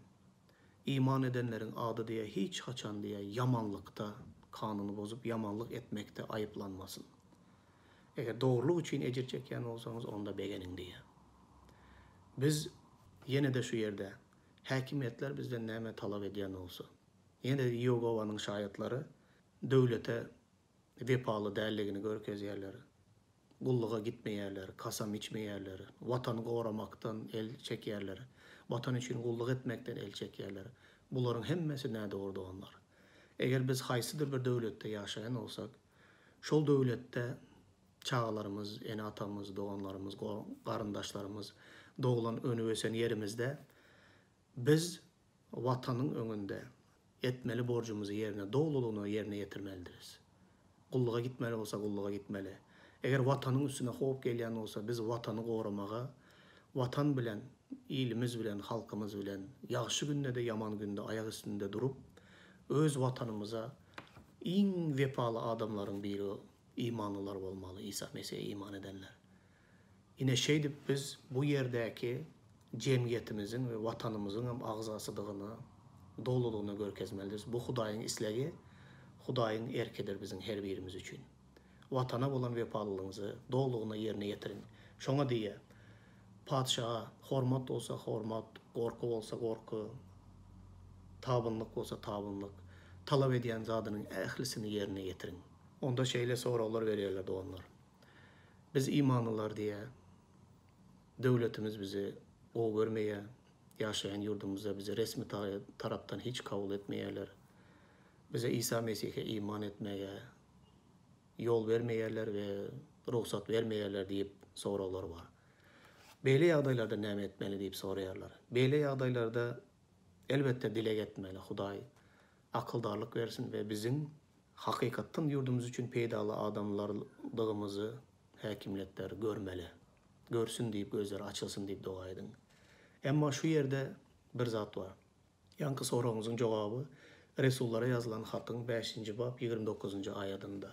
iman edenlerin adı diye hiç açan diye yamanlıkta, kanunu bozup yamanlık etmekte ayıplanmasın. Eğer doğruluk için ecir çeken olsanız onda beğenin diye. Biz yine de şu yerde hakimiyetler bizden neme talep ediyen olsa. Yine de Yehova'nın şahitleri devlete vepalı değerliğini görkez yerleri, kulluğa gitme yerleri, kasam içme yerleri, vatanı korumaktan el çek yerleri, vatan için kulluk etmekten el çek yerleri. Bunların hemmesi nerede orada onlar. Eğer biz haysıdır bir devlette yaşayan olsak, şol devlette çağlarımız, eni atamız, doğanlarımız, qarındaşlarımız doğulan önü ösen yerimizde biz vatanın önünde etmeli borcumuzu yerine, doğruluğunu yerine getirmeliyiz. Kulluğa gitmeli olsa kulluğa gitmeli. Eğer vatanın üstüne hop gelen olsa biz vatanı korumağa, vatan bilen, ilimiz bilen, halkımız bilen, yaxşı günde de yaman günde ayak üstünde durup, öz vatanımıza en vefalı adamların biri imanlılar olmalı, İsa Mesih'e iman edenler. Yine biz bu yerdeki cemiyetimizin ve vatanımızın ağzasıdığını, doluluğunu görkezmeliyiz. Bu Hudayın isleği, Hudayın erkedir bizim her birimiz için. Vatana olan vefalılığınızı, doluluğunu yerine getirin. Şona diye, padişaha hormat olsa hormat, korku olsa korku, tabınlık olsa tabınlık, talep ediyen zadının ehlisini yerine getirin. Onda şeyle sorular veriyorlardı onlar. Biz imanlılar diye, devletimiz bizi o görmeye, yaşayan yurdumuzda bizi resmi taraftan hiç kabul etmeyerler. Bize İsa Mesih'e iman etmeye yol vermeyerler ve ruhsat vermeyerler deyip sorular var. Böyle yağdaylarda ne etmeli deyip soruyorlar. Böyle yağdaylarda elbette dile etmeli. Huday akıldarlık versin ve bizim hakikatten yurdumuz için peydalı adamlarlığımızı hakimiyetler görmeli. Görsün deyip gözleri açılsın deyip dua edin. Ama şu yerde bir zat var. Yankı sorumuzun cevabı Resullara yazılan hatın 5. bab 29. ayetinde.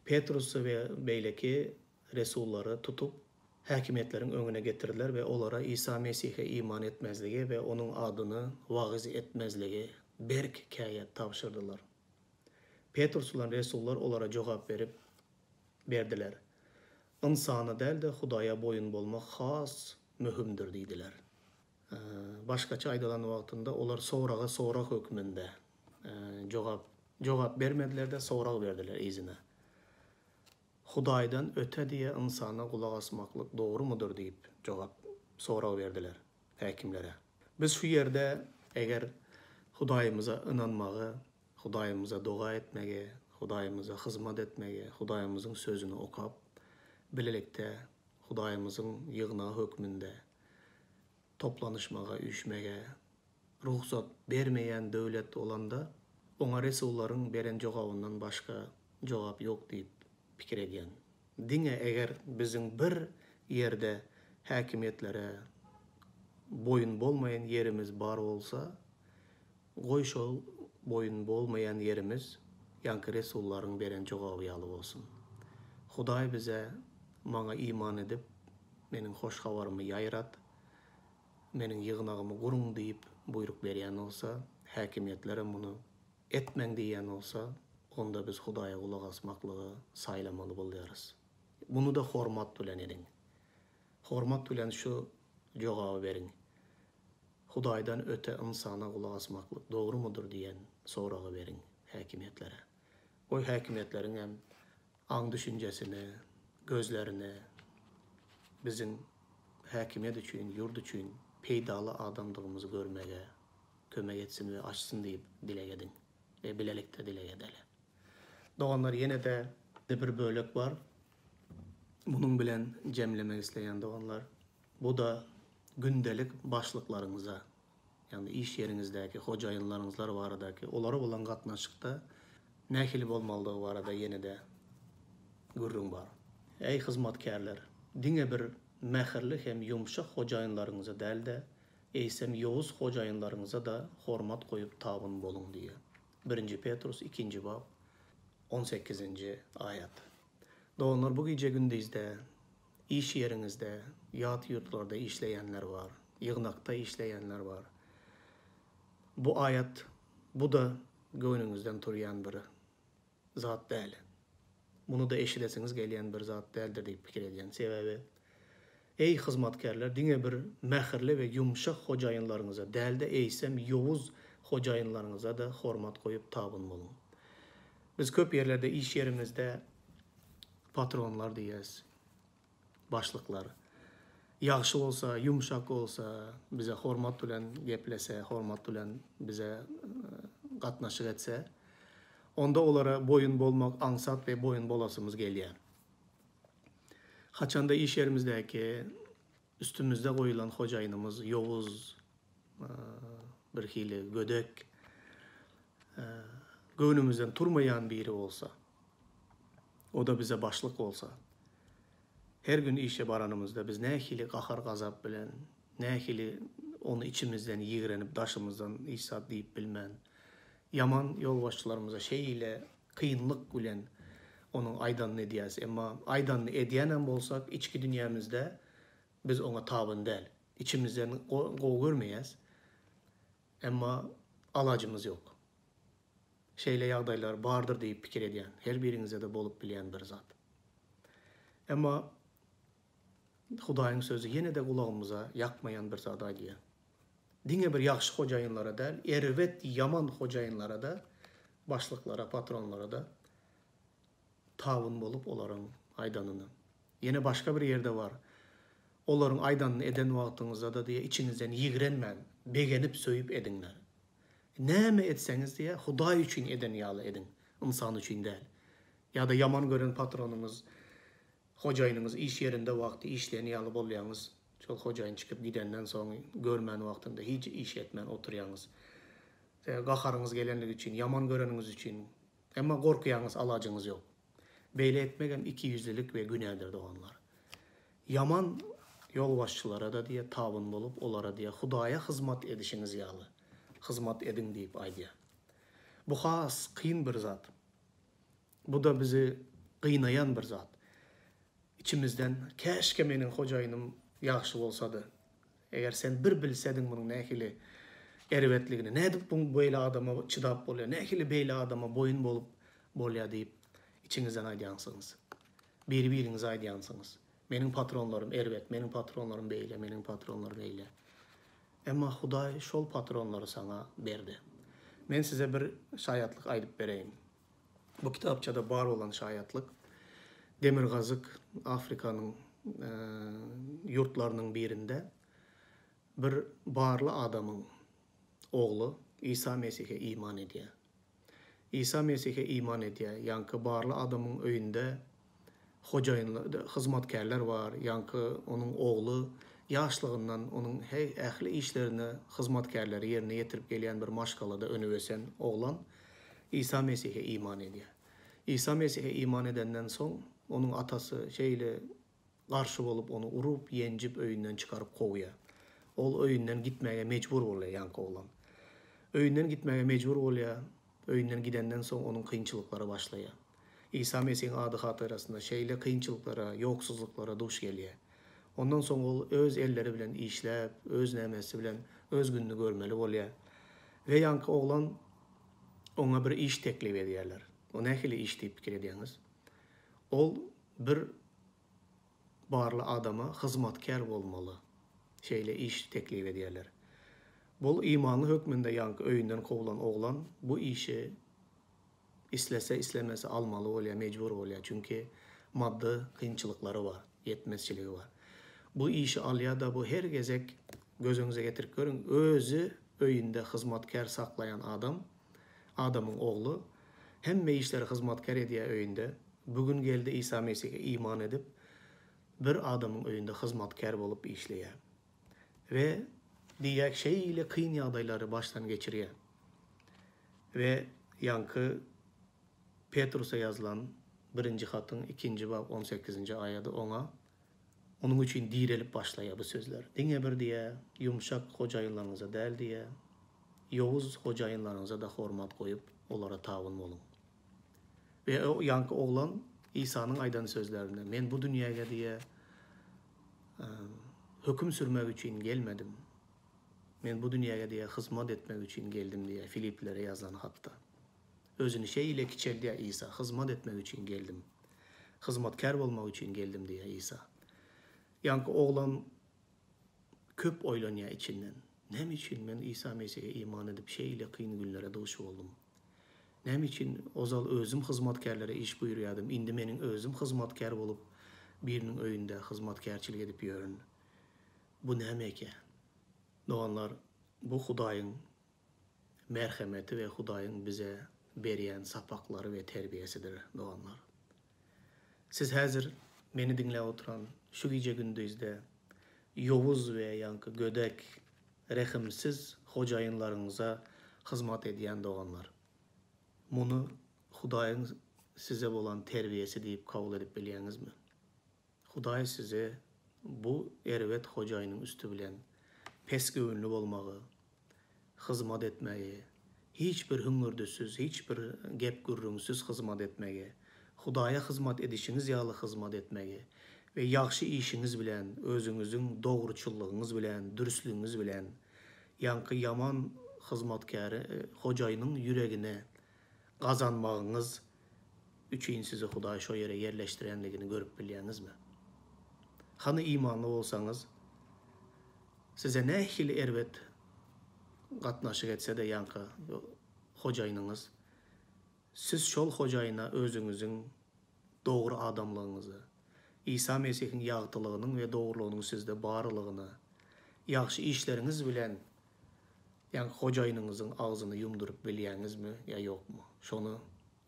Petrus ve beyleki Resulları tutup hakimiyetlerin önüne getirdiler ve onlara İsa Mesih'e iman etmezliği ve onun adını vaaz etmezliği berk kayet tavşırdılar. Petrus'la Resullar onlara cevap verdiler. İnsanı değil de Hudaya boyun bolmak has mühümdür dediler. Başkaça aydalan vaktinde onlar soğrak hükmünde cevap vermediler de soğrak verdiler izine. Hudaydan öte diye insana kulak asmaklık doğru mudur deyip soğrak verdiler hakimlere. Biz şu yerde eğer Hudayımıza inanmağı, Hudayımıza dua etmeye, Hudayımıza hizmet etmeye, Hudayımızın sözünü okap, bilelikte Hudaýymyzyň ýygyna hökmünde toplanışmaga, üýşmege ruhsat bermeýän döwlet olanda oňa resullaryň beren jogabyndan başga jogap ýok diýip pikir edýän. Diňe eger biziň bir ýerde häkimiýetlere boyun bolmayan yerimiz bar olsa, goý şol boyun bolmayan yerimiz ýanky resullaryň beren jogaby ýaly bolsun. Hudaý bize maňa iman edip, meniň hoş habarymy ýaýrat, meniň ýygnagymy guruň diýip buyruk berýän olsa, häkimiýetlere muny etmeň diýen olsa, onda biz Hudaýa gulak asmaklygy saýlamaly bolýarys. Bunu da hormat bilen ediň. Hormat bilen şu jogaby beriň. Hudaýdan öte insana gulak asmaklyk dogry mudur diýen soragy beriň häkimiýetlere. O häkimiýetleriň hem aň düşünjesini, gözlerini biziň häkimiýet üçin, ýurt üçin peýdaly adamdygymyzy görmege kömek etsin we açsyn diýip dilek ediň we bilelikde dilek edeli. Doganlar ýene de bir bölek bar. Bunun bilen jemlemek isleýän doganlar, bu da gündelik başlyklaryňyza, ýani iş ýeriňizdäki hojaýynlaryňyzlar baradaky olara bolan gatnaşykda nähili bolmalydygy barada ýene de gürrüň bar. Ey hyzmatkarlar, diňe bir mähirli hem ýumşak hojaýynlaryňyza däl-de eýsem ýowuz hojaýynlaryňyza da hormat goýup tabyn boluň diýe. 1 Petrus 2 bab 18-nji ayat. Doganlar, bu gece gündizde, iş yerinizde, yat yurtlarda işleyenler var, yığnakta işleyenler var. Bu ayat, bu da göňüňizden turýan bir zat däl. Bunu da eşidesiniz gelýän bir zat däldir diýip pikir edýän. Sebebi, ey hyzmatkarlar, diňe bir mähirli we ýumşak hojaýynlaryňyza däl-de eýsem ýowuz hojaýynlaryňyza da hormat goýup tabyn boluň. Biz köp yerlerde iş yerimizde patronlar diýäs, başlyklar. Ýagşy bolsa, ýumşak bolsa, bize hormat bilen geplese, hormat bilen bize gatnaşyk etse, onda olara boyun bolmak aňsat we boyun bolasymyz gelýär. Haçanda iş yerimizdäki üstümizde goýulan hojaýynymyz ýowuz, bir hili gödek, göwnümizden turmayan biri olsa, o da bize başlık olsa, her gün işe baranımızda biz nähili qahar gazap bilen, nähili onu içimizden ýigrenip daşımızdan isat diýip bilmän, yaman ýolbaşçylarymyza şeýle kıyınlık bilen onun aydanny edýäs, emma aydanny edýänem bolsak, içki dünýämizde biz ona tabyn däl. İçimizden gowy görmeýäs, emma alajymyz ýok. Şeýle ýagdaýlar bardyr diýip pikir edýän, her biriňize de bolup bilýän bir zat. Emma Hudaýyň sözü ýene de gulagymyza ýakmaýan bir zat aýdýar. Diňe bir ýagşy hojaýynlara däl, erwet yaman hojaýynlara da, başlyklara, patronlara da tabyn bolup olaryň aýdanyny. Ýene başga bir ýerde var. Olaryň aýdanyny eden wagtyňyzda da diýe içiňizden ýigrenmän, begenip söýüp ediňler. Näme etseňiz diýe Hudaý üçin eden ýaly edin, insan üçin däl. Ya da yaman gören patronumuz, hojaýynyňyz iş yerinde wagty işleýän ýaly bolýaňyz, şol hojaýyn çykyp gidenden soň görmän wagtynda hiç iş etmän oturýaňyz. Gaharyňyz gelenligi üçin, yaman göreniňiz üçin, emma gorkuýaňyz, alajyňyz ýok. Beýle etmek hem ikiyüzlülük we günädir doganlar. Yaman ýolbaşçylara da diýe tabyn bolup, olara diýe Hudaýa hyzmat edişiňiz ýaly. Hyzmat ediň diýip aýdýar. Bu has, kıyın bir zat. Bu da bizi kıynayan bir zat. İçimizden, keşke meniň hojaýynym ýagşy bolsady. Eger sen bir bilsediň munyň nähili erwetligini, nädip bu beýle adama çydap bolýar, nähili beýle adama boyun bolup bolýar diýip içiňizden aýdýansyňyz. Bir-biriňize aýdýansyňyz. Meniň patronlarym erwet, meniň patronlarym beýle, meniň patronlarym beýle. Emma Hudaý şol patronlary sana berdi. Men size bir şaýatlyk aýdyp bereyim. Bu kitapçada bar olan şaýatlyk Demirgazyk Afrikanyň yurtlarynyň birinde bir barly adamyň oglu İsa Mesih'e iman edýär. İsa Mesih'e iman edýär. Ýanky barly adamyň öýünde hocaynlar, hizmetkarlar var. Yankı onun oğlu yaşlığından onun ähli işlerini hizmetkarları yerine getirip gelen bir maşgalada önüvesen oğlan İsa Mesih'e iman ediyor. İsa Mesih'e iman edenden son onun atası şeyle karşı olup onu urup yencip öyünden çıkarıp kovuyor. Ol öyünden gitmeye mecbur oluyor yankı oğlan. Öyünden gitmeye mecbur oluyor. Öyünden gidenden son onun kıyınçılıkları başlıyor. İsa Mesih'in adı hatırasında şeyle kıyınçılıklara, yoksuzluklara duş geliyor. Ondan sonra ol öz elleri bilen işlep, öz nemesi bilen öz gününü görmeli oluyor. Ve yankı oğlan ona bir iş teklif ediyorlar. O ne hili iş deyip fikir ediyorsunuz? Ol bir barlı adama hizmetkar olmalı. Şeyle iş teklif ediyorlar. Bol imanlı hükmünde yankı öyünden kovulan oğlan bu işi istese istemese almalı oluyor, mecbur oluyor. Çünkü maddi kıyınçılıkları var, yetmezçiliği var. Bu işi alıyor da bu her gezek gözünüze getirip görün. Özü öyünde hizmetkar saklayan adam, adamın oğlu hem işleri hizmetkar ediyor öyünde. Bugün geldi İsa Mesih'e iman edip bir adamın öyünde hizmetkar olup işliyor. Ve diğer şeyle kıyın yağdayları baştan geçiriyor. Ve yankı Petrus'a yazılan 1. hatın 2. bab 18. ayadı ona onun için direlip başlaya bu sözler. Dine bir diye yumuşak hocayınlarınıza değil diye Yavuz hocayınlarınıza da hormat koyup onlara tavın olun. Ve o yankı oğlan İsa'nın aydan sözlerinde men bu dünyaya diye hüküm sürmek için gelmedim. Men bu dünyaya diye hizmet etmek için geldim diye Filiplere yazan hatta. Özünü şey ile kiçeldi İsa. Hizmet etmek için geldim. Hizmetkar olmak için geldim diye İsa. Yankı oğlan köp oylanıyor içinden. Nem için ben İsa Mesih'e iman edip şey ile kıyın günlere duş oldum. Nem için ozal özüm hizmetkarlara iş buyuruyordum. İndi menin özüm hizmetkar olup birinin öyünde hizmetkarçılık edip yörün. Bu ne ki? Doğanlar bu Hudayın merhameti ve Hudayın bize beriyen sapakları ve terbiyesidir doğanlar. Siz hazır beni dinle oturan şu gece gündüzde Yavuz ve yankı gödek rehimsiz hocayınlarınıza hizmet ediyen doğanlar. Bunu Hudayın size olan terbiyesi deyip kabul edip biliyeniz mi? Huday size bu ervet hocayının üstü bilen pes güvünlü olmağı, hizmet etmeyi, hiçbir hüngürdüsüz, hiçbir gep gürrüngsüz hizmet etmeyi, Hudaya hizmet edişiniz yağlı hizmet etmeyi ve yaxşı işiniz bilen, özünüzün doğruçulluğunuz bilen, dürüstlüğünüz bilen, yankı yaman hizmetkarı hocayının yüreğine kazanmağınız üçün sizi Huday şu yere yerleştirenligini görüp biliyeniz mi? Hanı imanlı olsanız, size ne hili ervet katnaşık etse de yankı hocayınız, siz şol hocayına özünüzün doğru adamlığınızı, İsa Mesih'in yağıtılığının ve doğruluğunun sizde bağırlığını, yaxşı işleriniz bilen yani hocayınızın ağzını yumdurup biliyeniz mi ya yok mu? Şonu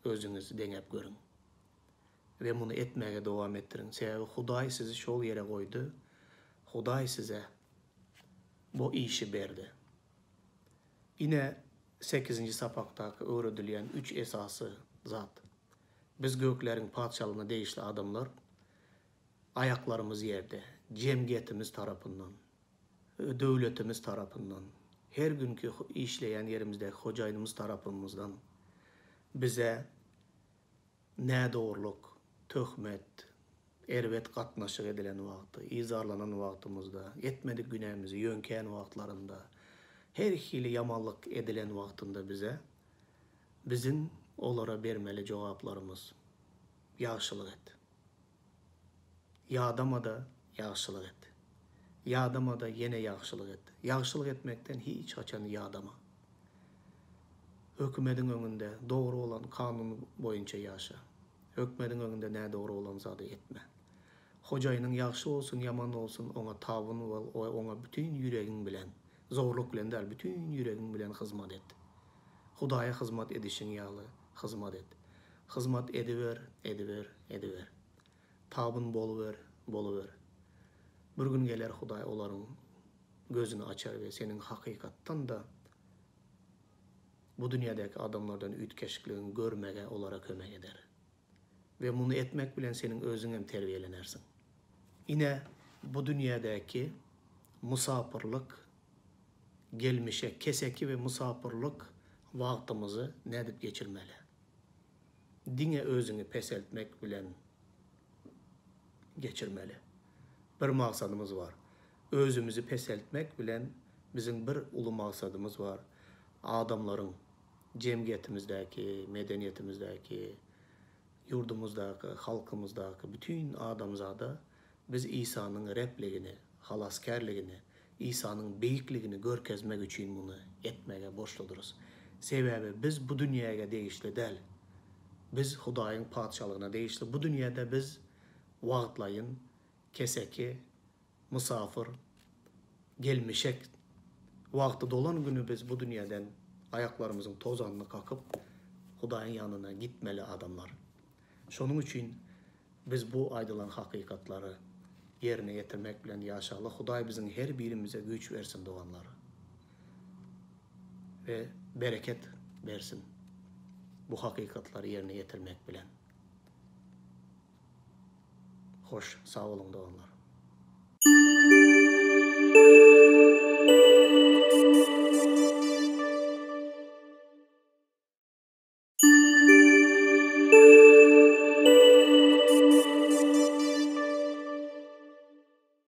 özünüz denep görün. Ve bunu etmeye devam ettirin. Sebebi Huday sizi şol yere koydu. Huday size bu işi verdi. Yine 8. sapaktaki öğretilen 3 esası zat. Biz göklerin padşalığına değişli adamlar, ayaklarımız yerde, cemiyetimiz tarafından, devletimiz tarafından, her günkü işleyen yerimizde hocayımız tarafımızdan bize ne doğruluk, töhmet, ervet katnaşık edilen vakti, izarlanan vaktimizde, etmedik günahımızı yönken vaktlarında, her hili yamanlık edilen vaktinde bize, bizim onlara vermeli cevaplarımız, yaxşılık et. Yadama da yaxşılık et. Yadama da yine yaxşılık et. Yaxşılık etmekten hiç kaçan yadama. Hükümetin önünde doğru olan kanun boyunca yaşa. Hükümetin önünde ne doğru olan zadı etme. Hocayının yaxşı olsun, yaman olsun, ona tavın ol, ona bütün yüreğin bilen, zorluk bilen der, bütün yüreğin bilen hizmet et. Hudaya hizmet edişin yağlı, hizmet et. Hizmet ediver, ediver, ediver. tabın boluver. Bir gün geler Hudaý olaryň gözüni açar ve senin hakykatdan da bu dünyadaki adamlardan ütkeşikliğini görmege olara kömek eder. Ve bunu etmek bilen senin özün hem terbiyelenersin. Yine bu dünyadaki musafirlik, gelmişe, keseki ve musafirlik vaktimizi ne edip geçirmeli? Dine özünü peseltmek bilen geçirmeli. Bir maksadımız var. Özümüzü peseltmek bilen bizim bir ulu maksadımız var. Adamların cemiyetimizdeki, medeniyetimizdeki, yurdumuzdaki, halkımızdaki bütün adamzada biz İsa'nın repligini, halaskerligini, İsa'nın beyikligini görkezmek için bunu etmeye borçluduruz. Sebebi biz bu dünyaya değişli değil. Biz Hudaýyň padşalygyna değişli. Bu dünyada biz wagtlayın, keseki, musafir, gelmişek, wagty dolan günü biz bu dünyadan ayaklarımızın tozanını kakıp Hudaýyň yanına gitmeli adamlar. Şonun için biz bu aýdylan hakykatları yerine getirmek bilen ýaşaly. Hudaý bizim her birimize güç versin doganlar. Ve bereket versin bu hakykatları yerine getirmek bilen. Hoş, sağ olun doganlar.